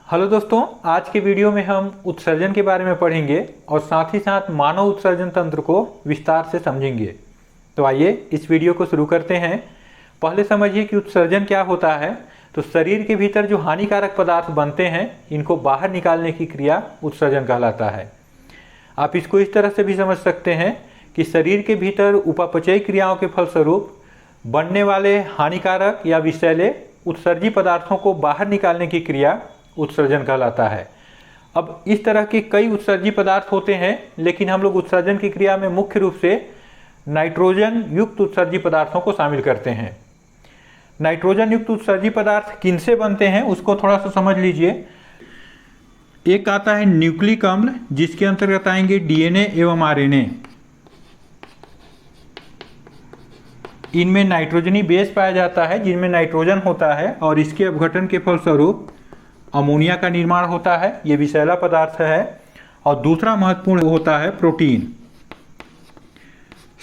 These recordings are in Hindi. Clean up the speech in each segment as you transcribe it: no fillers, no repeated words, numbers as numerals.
हेलो दोस्तों, आज के वीडियो में हम उत्सर्जन के बारे में पढ़ेंगे और साथ ही साथ मानव उत्सर्जन तंत्र को विस्तार से समझेंगे। तो आइए इस वीडियो को शुरू करते हैं। पहले समझिए कि उत्सर्जन क्या होता है। तो शरीर के भीतर जो हानिकारक पदार्थ बनते हैं, इनको बाहर निकालने की क्रिया उत्सर्जन कहलाता है। आप इसको इस तरह से भी समझ सकते हैं कि शरीर के भीतर उपापचयी क्रियाओं के फलस्वरूप बनने वाले हानिकारक या विषैले उत्सर्जी पदार्थों को बाहर निकालने की क्रिया उत्सर्जन कहलाता है। अब इस तरह के कई उत्सर्जी पदार्थ होते हैं, लेकिन हम लोग उत्सर्जन की क्रिया में मुख्य रूप से नाइट्रोजन युक्त उत्सर्जी पदार्थों को शामिल करते हैं। नाइट्रोजन युक्त उत्सर्जी पदार्थ किनसे बनते हैं उसको थोड़ा सा समझ लीजिए। एक आता है न्यूक्लिक अम्ल, जिसके अंतर्गत आएंगे डीएनए एवं आरएनए। इनमें नाइट्रोजनी बेस पाया जाता है जिनमें नाइट्रोजन होता है और इसके अपघटन के फलस्वरूप अमोनिया का निर्माण होता है। ये विषैला पदार्थ है। और दूसरा महत्वपूर्ण होता है प्रोटीन।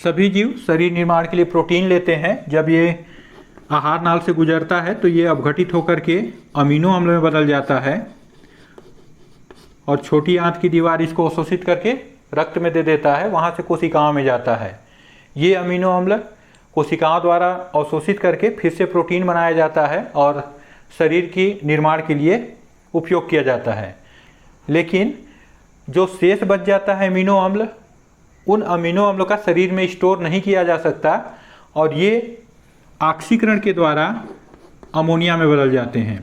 सभी जीव शरीर निर्माण के लिए प्रोटीन लेते हैं। जब ये आहार नाल से गुजरता है तो ये अपघटित होकर के अमीनो अम्ल में बदल जाता है और छोटी आंत की दीवार इसको अवशोषित करके रक्त में दे देता है, वहाँ से कोशिकाओं में जाता है। ये अमीनो अम्ल कोशिकाओं द्वारा अवशोषित करके फिर से प्रोटीन बनाया जाता है और शरीर की निर्माण के लिए उपयोग किया जाता है। लेकिन जो शेष बच जाता है अमीनो अम्ल, उन अमीनो अम्लों का शरीर में स्टोर नहीं किया जा सकता और ये ऑक्सीकरण के द्वारा अमोनिया में बदल जाते हैं।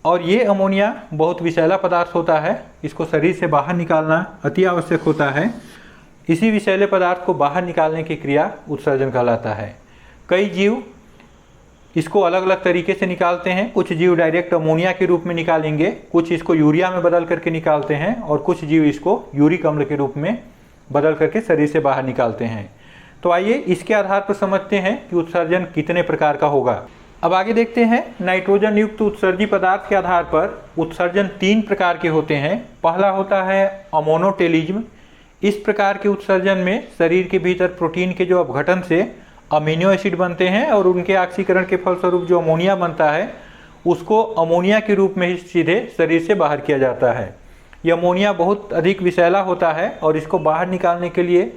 और ये अमोनिया बहुत विषैला पदार्थ होता है, इसको शरीर से बाहर निकालना अति आवश्यक होता है। इसी विषैले पदार्थ को बाहर निकालने की क्रिया उत्सर्जन कहलाता है। कई जीव इसको अलग अलग तरीके से निकालते हैं। कुछ जीव डायरेक्ट अमोनिया के रूप में निकालेंगे, कुछ इसको यूरिया में बदल करके निकालते हैं और कुछ जीव इसको यूरिक अम्ल के रूप में बदल करके शरीर से बाहर निकालते हैं। तो आइए इसके आधार पर समझते हैं कि उत्सर्जन कितने प्रकार का होगा। अब आगे देखते हैं। नाइट्रोजन युक्त उत्सर्जी पदार्थ के आधार पर उत्सर्जन 3 प्रकार के होते हैं। पहला होता है अमोनोटेलिज्म। इस प्रकार के उत्सर्जन में शरीर के भीतर प्रोटीन के जो अपघटन से अमीनो एसिड बनते हैं और उनके ऑक्सीकरण के फलस्वरूप जो अमोनिया बनता है उसको अमोनिया के रूप में ही सीधे शरीर से बाहर किया जाता है। यह अमोनिया बहुत अधिक विषैला होता है और इसको बाहर निकालने के लिए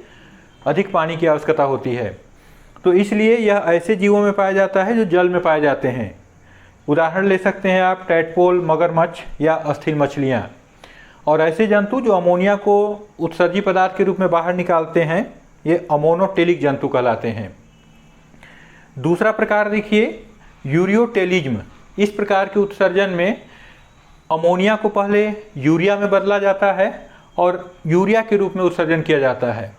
अधिक पानी की आवश्यकता होती है। तो इसलिए यह ऐसे जीवों में पाया जाता है जो जल में पाए जाते हैं। उदाहरण ले सकते हैं आप टैडपोल, मगरमच्छ या अस्थिर मछलियाँ। और ऐसे जंतु जो अमोनिया को उत्सर्जी पदार्थ के रूप में बाहर निकालते हैं, ये अमोनोटेलिक जंतु कहलाते हैं। दूसरा प्रकार देखिए यूरियोटेलिज्म। इस प्रकार के उत्सर्जन में अमोनिया को पहले यूरिया में बदला जाता है और यूरिया के रूप में उत्सर्जन किया जाता है।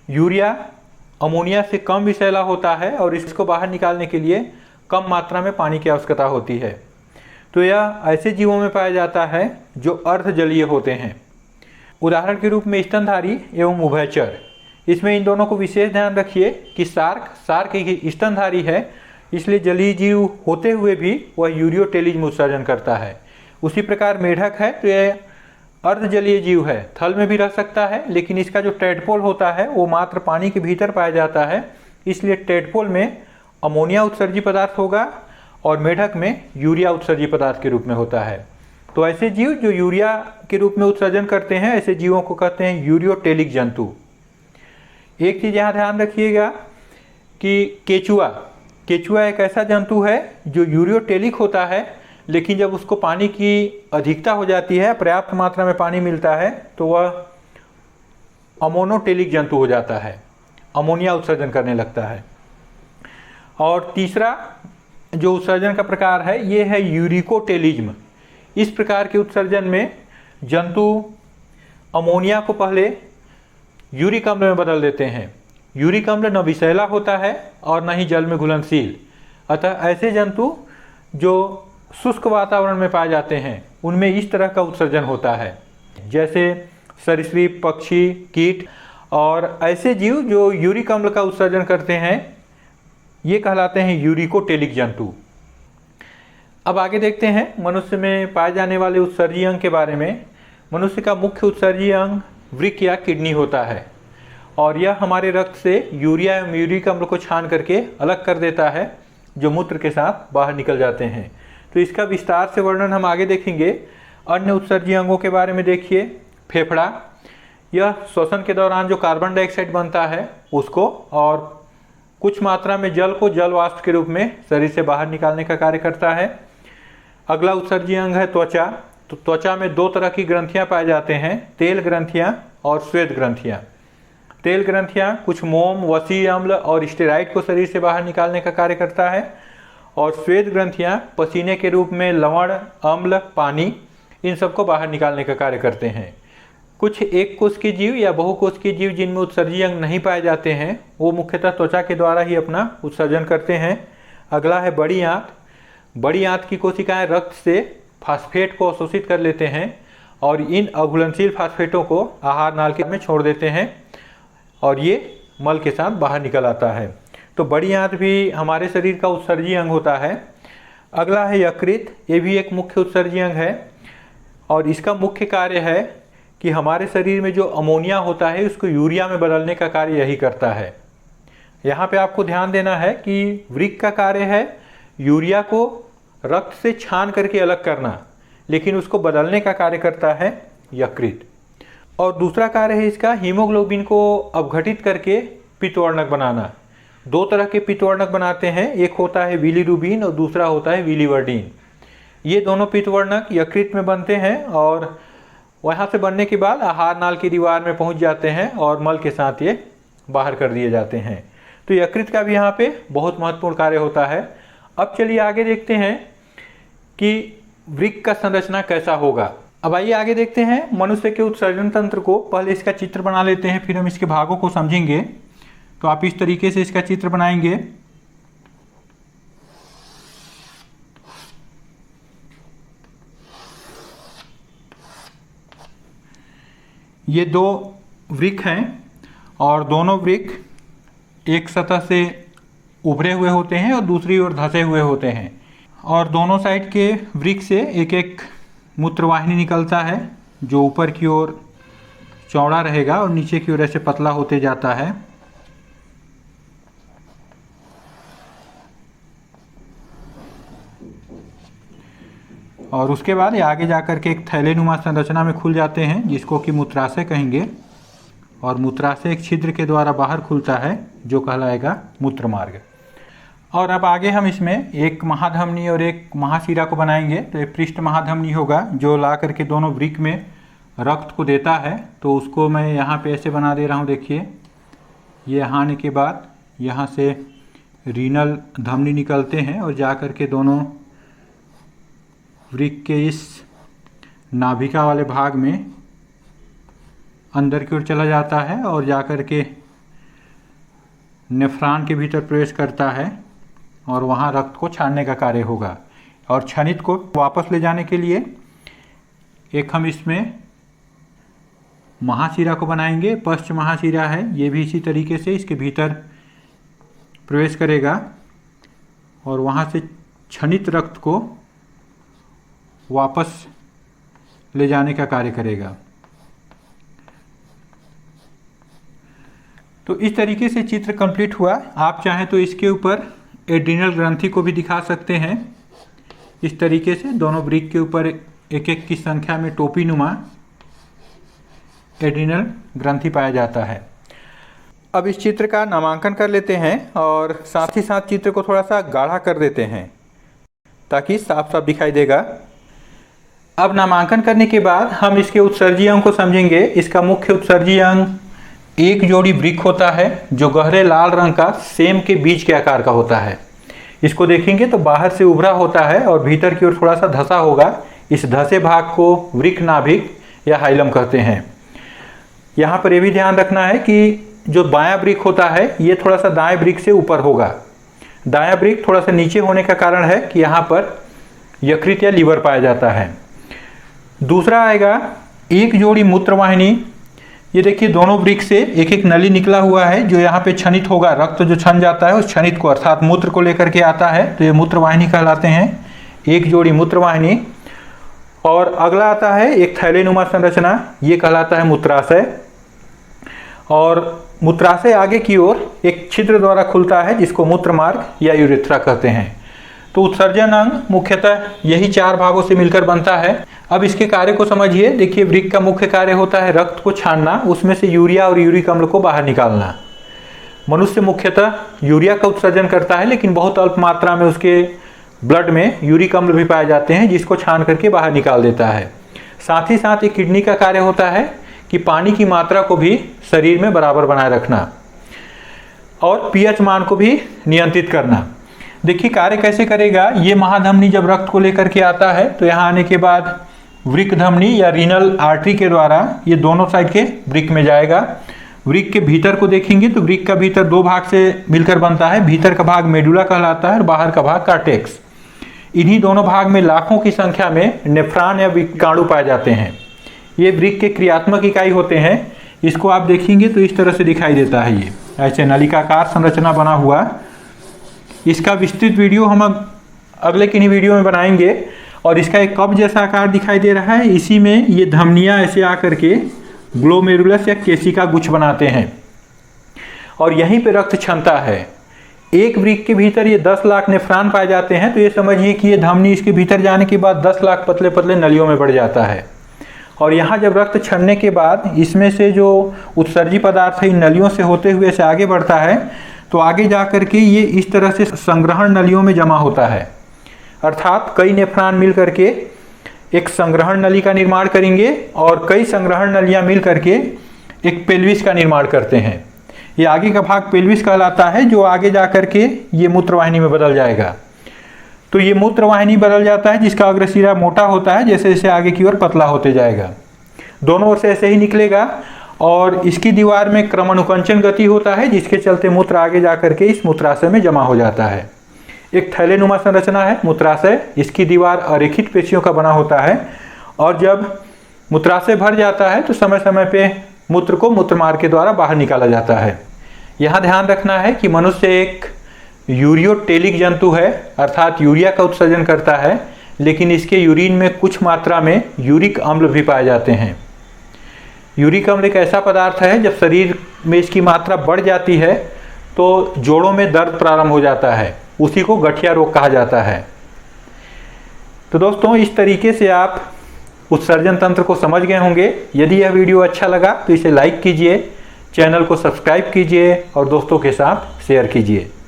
यूरिया अमोनिया से कम विषैला होता है और इसको बाहर निकालने के लिए कम मात्रा में पानी की आवश्यकता होती है। तो यह ऐसे जीवों में पाया जाता है जो अर्धजलीय होते हैं। उदाहरण के रूप में स्तनधारी एवं उभयचर। इसमें इन दोनों को विशेष ध्यान रखिए कि शार्क एक स्तनधारी है, इसलिए जलीय जीव होते हुए भी वह यूरियोटेलिज्म उत्सर्जन करता है। उसी प्रकार मेढक है तो यह अर्धजलीय जीव है, थल में भी रह सकता है, लेकिन इसका जो टैडपोल होता है वो मात्र पानी के भीतर पाया जाता है, इसलिए टैडपोल में अमोनिया उत्सर्जी पदार्थ होगा और मेढक में यूरिया उत्सर्जी पदार्थ के रूप में होता है। तो ऐसे जीव जो यूरिया के रूप में उत्सर्जन करते हैं, ऐसे जीवों को कहते हैं यूरियोटेलिक जंतु। एक चीज़ यहाँ ध्यान रखिएगा कि केचुआ एक ऐसा जंतु है जो यूरियोटेलिक होता है, लेकिन जब उसको पानी की अधिकता हो जाती है, पर्याप्त मात्रा में पानी मिलता है, तो वह अमोनोटेलिक जंतु हो जाता है, अमोनिया उत्सर्जन करने लगता है। और तीसरा जो उत्सर्जन का प्रकार है ये है यूरिकोटेलिज्म। इस प्रकार के उत्सर्जन में जंतु अमोनिया को पहले यूरिक अम्ल में बदल देते हैं। यूरिक अम्ल न विषैला होता है और न ही जल में घुलनशील, अतः ऐसे जंतु जो शुष्क वातावरण में पाए जाते हैं उनमें इस तरह का उत्सर्जन होता है, जैसे सरीसृप, पक्षी, कीट। और ऐसे जीव जो यूरिक अम्ल का उत्सर्जन करते हैं ये कहलाते हैं यूरिकोटेलिक जंतु। अब आगे देखते हैं मनुष्य में पाए जाने वाले उत्सर्जी अंग के बारे में। मनुष्य का मुख्य उत्सर्जी अंग वृक्क या किडनी होता है और यह हमारे रक्त से यूरिया एवं यूरिक अम्ल को छान करके अलग कर देता है, जो मूत्र के साथ बाहर निकल जाते हैं। तो इसका विस्तार से वर्णन हम आगे देखेंगे अन्य उत्सर्जी अंगों के बारे में देखिए। फेफड़ा, यह श्वसन के दौरान जो कार्बन डाइऑक्साइड बनता है उसको और कुछ मात्रा में जल को जल वाष्प के रूप में शरीर से बाहर निकालने का कार्य करता है। अगला उत्सर्जी अंग है त्वचा। तो त्वचा में दो तरह की ग्रंथियां पाए जाते हैं, तेल ग्रंथियां और श्वेत ग्रंथियां। तेल ग्रंथियां कुछ मोम, वसी अम्ल और स्टेरॉइड को शरीर से बाहर निकालने का कार्य करता है, और श्वेत ग्रंथियां पसीने के रूप में लवण, अम्ल, पानी, इन सबको बाहर निकालने का कार्य करते हैं। कुछ एक कोशिकीय जीव या बहुकोशिकीय जीव जिनमें उत्सर्जी अंग नहीं पाए जाते हैं, वो मुख्यतः त्वचा के द्वारा ही अपना उत्सर्जन करते हैं। अगला है बड़ी आंत। बड़ी आंत की कोशिकाएं रक्त से फास्फेट को अवशोषित कर लेते हैं और इन अघुलनशील फास्फेटों को आहार नाल के में छोड़ देते हैं और ये मल के साथ बाहर निकल आता है। तो बड़ी आंत भी हमारे शरीर का उत्सर्जी अंग होता है। अगला है यकृत। ये भी एक मुख्य उत्सर्जी अंग है और इसका मुख्य कार्य है कि हमारे शरीर में जो अमोनिया होता है उसको यूरिया में बदलने का कार्य यही करता है। यहाँ पे आपको ध्यान देना है कि वृक्क का कार्य है यूरिया को रक्त से छान करके अलग करना, लेकिन उसको बदलने का कार्य करता है यकृत। और दूसरा कार्य है इसका हीमोग्लोबिन को अपघटित करके पित्तवर्णक बनाना। दो तरह के पित्तवर्णक बनाते हैं, एक होता है बिलीरुबिन और दूसरा होता है बिलीवर्डिन। ये दोनों पित्तवर्णक यकृत में बनते हैं और वहाँ से बनने के बाद आहार नाल की दीवार में पहुँच जाते हैं और मल के साथ ये बाहर कर दिए जाते हैं। तो यकृत का भी यहाँ पे बहुत महत्वपूर्ण कार्य होता है। अब चलिए आगे देखते हैं कि वृक्क का संरचना कैसा होगा। अब आइए आगे देखते हैं मनुष्य के उत्सर्जन तंत्र को। पहले इसका चित्र बना लेते हैं, फिर हम इसके भागों को समझेंगे। तो आप इस तरीके से इसका चित्र बनाएंगे। ये दो वृक्क हैं और दोनों वृक्क एक सतह से उभरे हुए होते हैं और दूसरी ओर धंसे हुए होते हैं, और दोनों साइड के वृक्क से एक एक मूत्रवाहिनी निकलता है जो ऊपर की ओर चौड़ा रहेगा और नीचे की ओर ऐसे पतला होते जाता है। और उसके बाद ये आगे जाकर के एक थैलेनुमा संरचना में खुल जाते हैं जिसको कि मूत्राशय कहेंगे, और मूत्राशय एक छिद्र के द्वारा बाहर खुलता है जो कहलाएगा मूत्रमार्ग। और अब आगे हम इसमें एक महाधमनी और एक महाशिरा को बनाएंगे। तो एक पृष्ठ महाधमनी होगा जो ला करके दोनों वृक्क में रक्त को देता है। तो उसको मैं यहाँ पे ऐसे बना दे रहा हूँ, देखिए। ये यहाँ आने के बाद यहाँ से रीनल धमनी निकलते हैं और जा कर के दोनों वृक्क के इस नाभिका वाले भाग में अंदर की ओर चला जाता है और जा कर के नेफ्रॉन के भीतर प्रवेश करता है और वहाँ रक्त को छानने का कार्य होगा। और क्षनित को वापस ले जाने के लिए एक हम इसमें महाशिरा को बनाएंगे। पश्च महाशिरा है, ये भी इसी तरीके से इसके भीतर प्रवेश करेगा और वहाँ से क्षनित रक्त को वापस ले जाने का कार्य करेगा। तो इस तरीके से चित्र कंप्लीट हुआ। आप चाहें तो इसके ऊपर एड्रिनल ग्रंथि को भी दिखा सकते हैं। इस तरीके से दोनों वृक्क के ऊपर एक एक की संख्या में टोपी नुमा एड्रिनल ग्रंथि पाया जाता है। अब इस चित्र का नामांकन कर लेते हैं और साथ ही साथ चित्र को थोड़ा सा गाढ़ा कर देते हैं ताकि साफ साफ दिखाई देगा। अब नामांकन करने के बाद हम इसके उत्सर्जी अंग को समझेंगे। इसका मुख्य उत्सर्जी अंग एक जोड़ी वृक्क होता है जो गहरे लाल रंग का सेम के बीज के आकार का होता है। इसको देखेंगे तो बाहर से उभरा होता है और भीतर की ओर थोड़ा सा धंसा होगा। इस धंसे भाग को वृक्क नाभिक या हाइलम कहते हैं। यहाँ पर यह भी ध्यान रखना है कि जो बायां वृक्क होता है ये थोड़ा सा दाएं वृक्क से ऊपर होगा। दायां वृक्क थोड़ा सा नीचे होने का कारण है कि यहाँ पर यकृत या लीवर पाया जाता है। दूसरा आएगा एक जोड़ी मूत्रवाहिनी। ये देखिए दोनों वृक्क से एक एक नली निकला हुआ है जो यहाँ पे क्षनित होगा। रक्त जो छन जाता है उस क्षनित को अर्थात मूत्र को लेकर के आता है, तो ये मूत्रवाहिनी कहलाते हैं, एक जोड़ी मूत्रवाहिनी। और अगला आता है एक थैलेनुमा संरचना, ये कहलाता है मूत्राशय। और मूत्राशय आगे की ओर एक छिद्र द्वारा खुलता है जिसको मूत्रमार्ग या यूरेथ्रा कहते हैं। तो उत्सर्जन अंग मुख्यतः यही 4 भागों से मिलकर बनता है। अब इसके कार्य को समझिए। देखिए, वृक्क का मुख्य कार्य होता है रक्त को छानना, उसमें से यूरिया और यूरिक अम्ल को बाहर निकालना। मनुष्य मुख्यतः यूरिया का उत्सर्जन करता है, लेकिन बहुत अल्प मात्रा में उसके ब्लड में यूरिक अम्ल भी पाए जाते हैं, जिसको छान करके बाहर निकाल देता है। साथ ही साथ एक किडनी का कार्य होता है कि पानी की मात्रा को भी शरीर में बराबर बनाए रखना और पीएच मान को भी नियंत्रित करना। देखिए कार्य कैसे करेगा। ये महाधमनी जब रक्त को लेकर के आता है तो यहाँ आने के बाद वृक्क धमनी या रीनल आर्टरी के द्वारा ये दोनों साइड के वृक्क में जाएगा। वृक्क के भीतर को देखेंगे तो वृक्क का भीतर 2 भाग से मिलकर बनता है। भीतर का भाग मेडुला कहलाता है और बाहर का भाग कार्टेक्स। इन्हीं दोनों भाग में लाखों की संख्या में नेफ्रॉन या विकाणु पाए जाते हैं। ये वृक्क के क्रियात्मक इकाई होते हैं। इसको आप देखेंगे तो इस तरह से दिखाई देता है। ये ऐसे नलिकाकार संरचना बना हुआ। इसका विस्तृत वीडियो हम अगले किन्हीं वीडियो में बनाएंगे। और इसका एक कप जैसा आकार दिखाई दे रहा है। इसी में ये धमनियाँ ऐसे आकर के ग्लोमेरुलस या केशिका गुच्छ बनाते हैं और यहीं पे रक्त छनता है। एक वृक्क के भीतर ये 10 लाख नेफ्रॉन पाए जाते हैं। तो ये समझिए कि ये धमनी इसके भीतर जाने के बाद 10 लाख पतले पतले नलियों में बढ़ जाता है। और यहाँ जब रक्त छनने के बाद इसमें से जो उत्सर्जी पदार्थ है इन नलियों से होते हुए से आगे बढ़ता है, तो आगे जा कर के ये इस तरह से संग्रहण नलियों में जमा होता है। अर्थात कई नेफ्रॉन मिल करके एक संग्रहण नली का निर्माण करेंगे और कई संग्रहण नलियाँ मिल करके एक पेल्विस का निर्माण करते हैं। ये आगे का भाग पेल्विस कहलाता है, जो आगे जा कर के ये मूत्रवाहिनी में बदल जाएगा। तो ये मूत्रवाहिनी बदल जाता है, जिसका अग्रसिरा मोटा होता है, जैसे जैसे आगे की ओर पतला होते जाएगा। दोनों ओर से ऐसे ही निकलेगा और इसकी दीवार में क्रमानुकंचन गति होता है, जिसके चलते मूत्र आगे जा करके इस मूत्राशय में जमा हो जाता है। एक थैलेनुमा संरचना है मूत्राशय। इसकी दीवार अरेखित पेशियों का बना होता है और जब मूत्राशय भर जाता है तो समय समय पे मूत्र को मूत्रमार्ग के द्वारा बाहर निकाला जाता है। यहाँ ध्यान रखना है कि मनुष्य एक यूरियोटेलिक जंतु है, अर्थात यूरिया का उत्सर्जन करता है, लेकिन इसके यूरिन में कुछ मात्रा में यूरिक अम्ल भी पाए जाते हैं। यूरिक अम्ल एक ऐसा पदार्थ है, जब शरीर में इसकी मात्रा बढ़ जाती है तो जोड़ों में दर्द प्रारंभ हो जाता है। उसी को गठिया रोग कहा जाता है। तो दोस्तों, इस तरीके से आप उत्सर्जन तंत्र को समझ गए होंगे। यदि यह वीडियो अच्छा लगा तो इसे लाइक कीजिए, चैनल को सब्सक्राइब कीजिए और दोस्तों के साथ शेयर कीजिए।